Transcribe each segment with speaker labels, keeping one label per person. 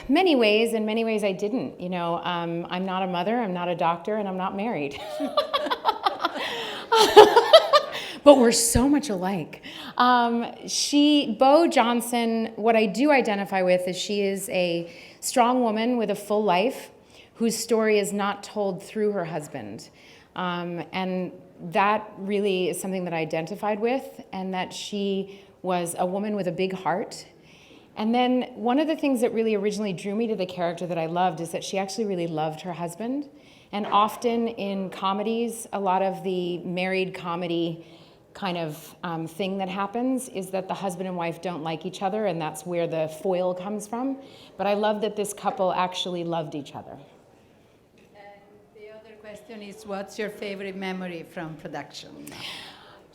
Speaker 1: many ways. In many ways, I didn't. You know, I'm not a mother, I'm not a doctor, and I'm not married. But we're so much alike. Bo Johnson, what I do identify with is she is a strong woman with a full life whose story is not told through her husband. And that really is something that I identified with, and that she was a woman with a big heart. And then one of the things that really originally drew me to the character that I loved is that she actually really loved her husband. And often in comedies, a lot of the married comedy kind of thing that happens is that the husband and wife don't like each other, and that's where the foil comes from. But I love that this couple actually loved each other.
Speaker 2: And the other question is, what's your favorite memory from production?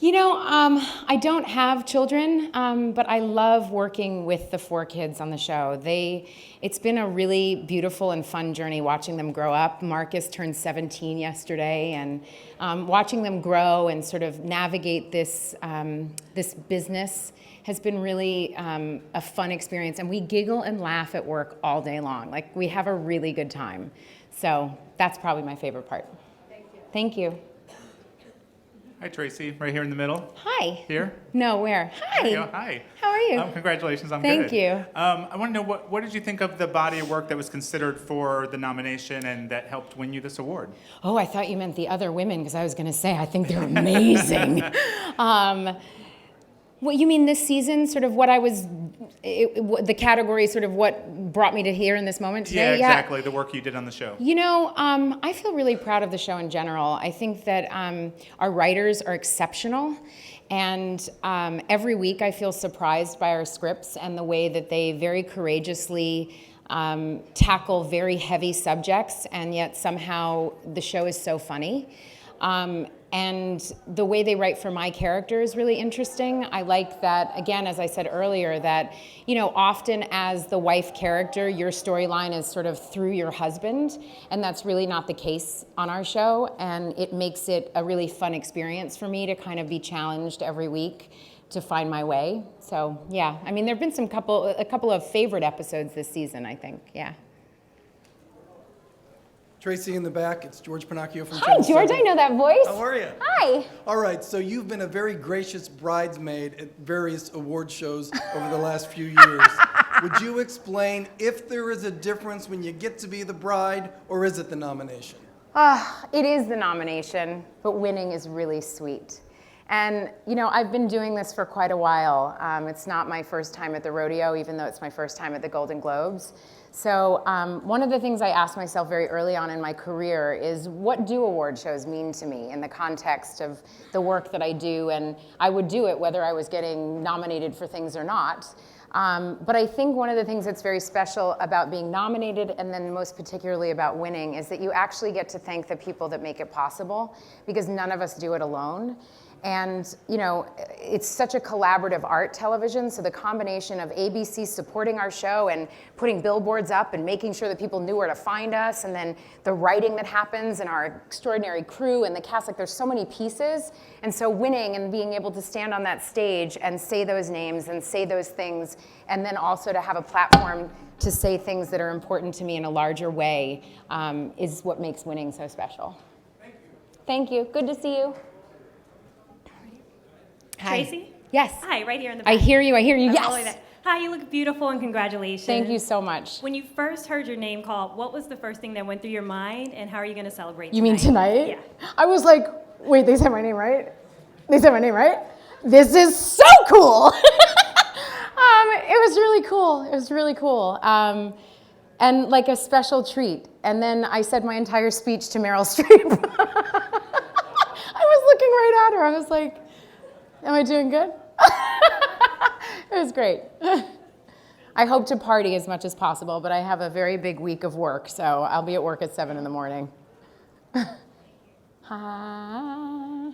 Speaker 1: You know, I don't have children, but I love working with the 4 kids on the show. It's been a really beautiful and fun journey watching them grow up. Marcus turned 17 yesterday, and watching them grow and sort of navigate this business has been really a fun experience. And we giggle and laugh at work all day long. Like, we have a really good time. So that's probably my favorite part.
Speaker 2: Thank you.
Speaker 1: Thank you.
Speaker 3: Hi, Tracee, right here in the middle.
Speaker 1: Hi.
Speaker 3: Here?
Speaker 1: No, where? Hi.
Speaker 3: There you go. Hi.
Speaker 1: How are you?
Speaker 3: Congratulations, I'm
Speaker 1: Thank
Speaker 3: good.
Speaker 1: you.
Speaker 3: I want to know, what did you think of the body of work that was considered for the nomination and that helped win you this award?
Speaker 1: Oh, I thought you meant the other women, because I was going to say, I think they're amazing. What you mean this season, sort of what I was, the category, sort of what brought me to here in this moment today?
Speaker 3: Yeah, exactly, the work you did on the show.
Speaker 1: You know, I feel really proud of the show in general. I think that our writers are exceptional. And every week I feel surprised by our scripts and the way that they very courageously tackle very heavy subjects, and yet somehow the show is so funny. And the way they write for my character is really interesting. I like that, again, as I said earlier, that, you know, often as the wife character, your storyline is sort of through your husband, and that's really not the case on our show, and it makes it a really fun experience for me to kind of be challenged every week to find my way. So, yeah, I mean, there have been a couple of favorite episodes this season, I think, yeah.
Speaker 4: Tracee in the back, it's George Pinocchio from
Speaker 1: Hi,
Speaker 4: Channel
Speaker 1: George,
Speaker 4: 7.
Speaker 1: I know that voice.
Speaker 4: How are you?
Speaker 1: Hi.
Speaker 4: All right, so you've been a very gracious bridesmaid at various award shows over the last few years. Would you explain if there is a difference when you get to be the bride, or is it the nomination?
Speaker 1: It is the nomination, but winning is really sweet. And, you know, I've been doing this for quite a while. It's not my first time at the rodeo, even though it's my first time at the Golden Globes. So one of the things I asked myself very early on in my career is, what do award shows mean to me in the context of the work that I do? And I would do it whether I was getting nominated for things or not. But I think one of the things that's very special about being nominated, and then most particularly about winning, is that you actually get to thank the people that make it possible, because none of us do it alone. And, you know, it's such a collaborative art television, so the combination of ABC supporting our show and putting billboards up and making sure that people knew where to find us, and then the writing that happens and our extraordinary crew and the cast, like, there's so many pieces. And so winning and being able to stand on that stage and say those names and say those things, and then also to have a platform to say things that are important to me in a larger way, is what makes winning so special.
Speaker 4: Thank you.
Speaker 1: Thank you. Good to see you. Hi.
Speaker 5: Tracee?
Speaker 1: Yes.
Speaker 5: Hi, right here in the back.
Speaker 1: I hear you,
Speaker 5: I'm
Speaker 1: yes.
Speaker 5: all the way back. Hi, you look beautiful, and congratulations.
Speaker 1: Thank you so much.
Speaker 5: When you first heard your name called, what was the first thing that went through your mind, and how are you going to celebrate tonight?
Speaker 1: You mean tonight?
Speaker 5: Yeah.
Speaker 1: I was like, wait, they said my name right? They said my name right? This is so cool. It was really cool. It was really cool. And like a special treat. And then I said my entire speech to Meryl Streep. I was looking right at her. I was like, am I doing good? It was great. I hope to party as much as possible, but I have a very big week of work, so I'll be at work at 7 in the morning. Hi.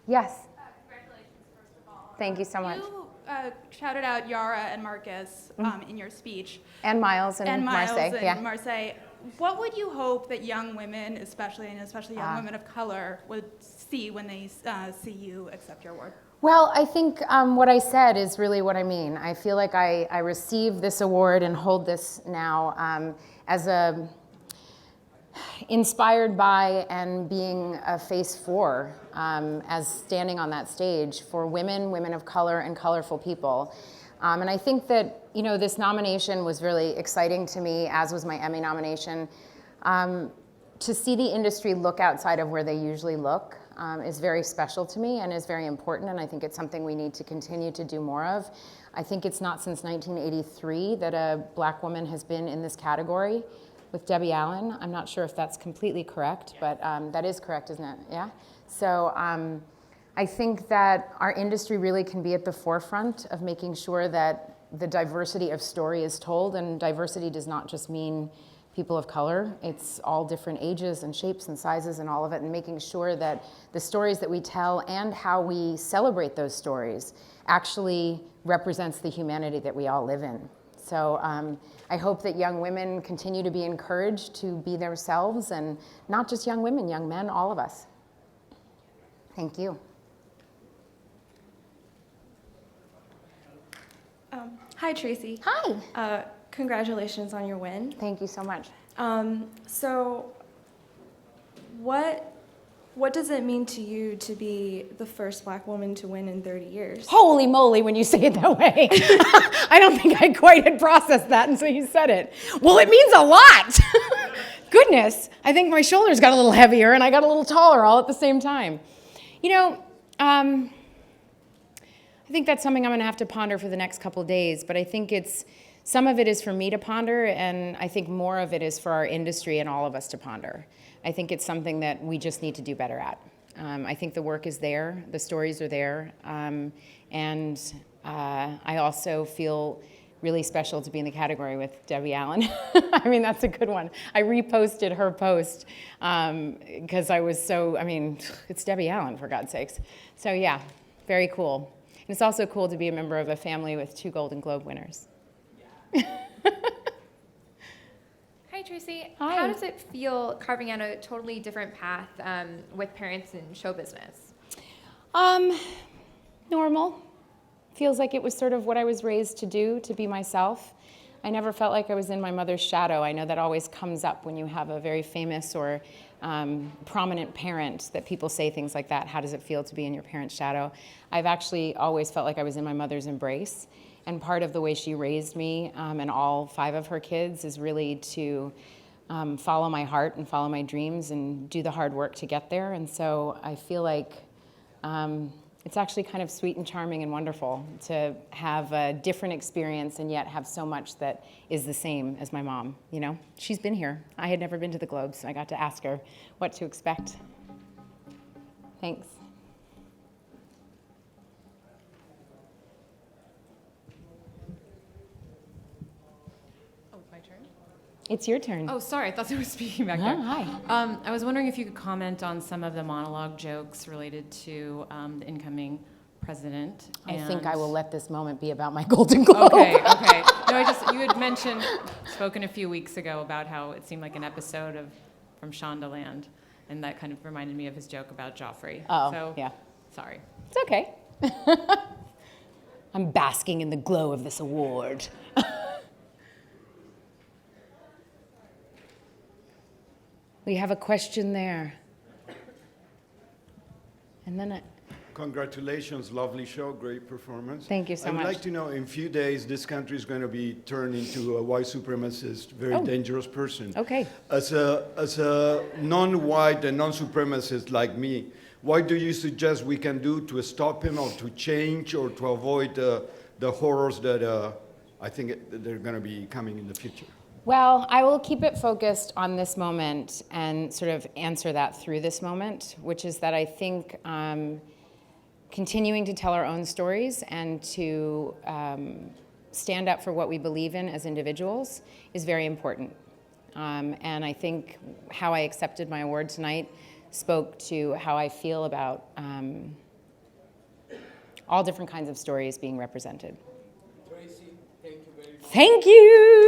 Speaker 1: Yes.
Speaker 6: Congratulations, first of all.
Speaker 1: Thank you so much.
Speaker 6: You shouted out Yara and Marcus in your speech.
Speaker 1: And Miles and
Speaker 6: Miles
Speaker 1: Marseille.
Speaker 6: and
Speaker 1: Yeah.
Speaker 6: Marseille. What would you hope that young women, especially young women of color, would see when they see you accept your award?
Speaker 1: Well, I think what I said is really what I mean. I feel like I receive this award and hold this now as a inspired by and being a face for, as standing on that stage for women, women of color, and colorful people. And I think that, you know, this nomination was really exciting to me, as was my Emmy nomination. To see the industry look outside of where they usually look is very special to me and is very important, and I think it's something we need to continue to do more of. I think it's not since 1983 that a black woman has been in this category with Debbie Allen. I'm not sure if that's completely correct, but that is correct, isn't it? Yeah? So I think that our industry really can be at the forefront of making sure that the diversity of story is told, and diversity does not just mean people of color. It's all different ages and shapes and sizes and all of it, and making sure that the stories that we tell and how we celebrate those stories actually represents the humanity that we all live in. So I hope that young women continue to be encouraged to be themselves, and not just young women, young men, all of us. Thank you.
Speaker 7: Hi, Tracee.
Speaker 1: Hi.
Speaker 7: Congratulations on your win.
Speaker 1: Thank you so much.
Speaker 7: So what does it mean to you to be the first black woman to win in 30 years?
Speaker 1: Holy moly, when you say it that way. I don't think I quite had processed that until you said it. Well, it means a lot. Goodness, I think my shoulders got a little heavier and I got a little taller all at the same time. You know, I think that's something I'm going to have to ponder for the next couple of days, but I think some of it is for me to ponder, and I think more of it is for our industry and all of us to ponder. I think it's something that we just need to do better at. I think the work is there, the stories are there, and I also feel really special to be in the category with Debbie Allen. I mean, that's a good one. I reposted her post because I was so, I mean, it's Debbie Allen, for God's sakes. So yeah, very cool. And it's also cool to be a member of a family with 2 Golden Globe winners.
Speaker 8: Hi, Tracee.
Speaker 1: Hi.
Speaker 8: How does it feel carving out a totally different path with parents in show business?
Speaker 1: Normal. Feels like it was sort of what I was raised to do, to be myself. I never felt like I was in my mother's shadow. I know that always comes up when you have a very famous or prominent parent, that people say things like that. How does it feel to be in your parent's shadow? I've actually always felt like I was in my mother's embrace. And part of the way she raised me and all 5 of her kids is really to follow my heart and follow my dreams and do the hard work to get there. And so I feel like it's actually kind of sweet and charming and wonderful to have a different experience and yet have so much that is the same as my mom, you know? She's been here. I had never been to the Globes, so I got to ask her what to expect. Thanks. It's your turn.
Speaker 9: Oh, sorry, I thought I was speaking back there.
Speaker 1: Hi.
Speaker 9: I was wondering if you could comment on some of the monologue jokes related to the incoming president.
Speaker 1: I think I will let this moment be about my Golden Globe.
Speaker 9: Okay. No, you had spoken a few weeks ago about how it seemed like an episode of From Shondaland, and that kind of reminded me of his joke about Joffrey.
Speaker 1: Oh,
Speaker 9: so,
Speaker 1: yeah.
Speaker 9: Sorry.
Speaker 1: It's okay. I'm basking in the glow of this award. We have a question there. And then
Speaker 10: Congratulations, lovely show, great performance.
Speaker 1: Thank you so much.
Speaker 10: I'd like to know, in a few days, this country is going to be turned into a white supremacist, very dangerous person.
Speaker 1: Okay.
Speaker 10: As a non-white and non-supremacist like me, what do you suggest we can do to stop him or to change or to avoid the horrors that I think they're going to be coming in the future?
Speaker 1: Well, I will keep it focused on this moment and sort of answer that through this moment, which is that I think continuing to tell our own stories and to stand up for what we believe in as individuals is very important. And I think how I accepted my award tonight spoke to how I feel about all different kinds of stories being represented.
Speaker 4: Tracee, thank you very much.
Speaker 1: Thank you.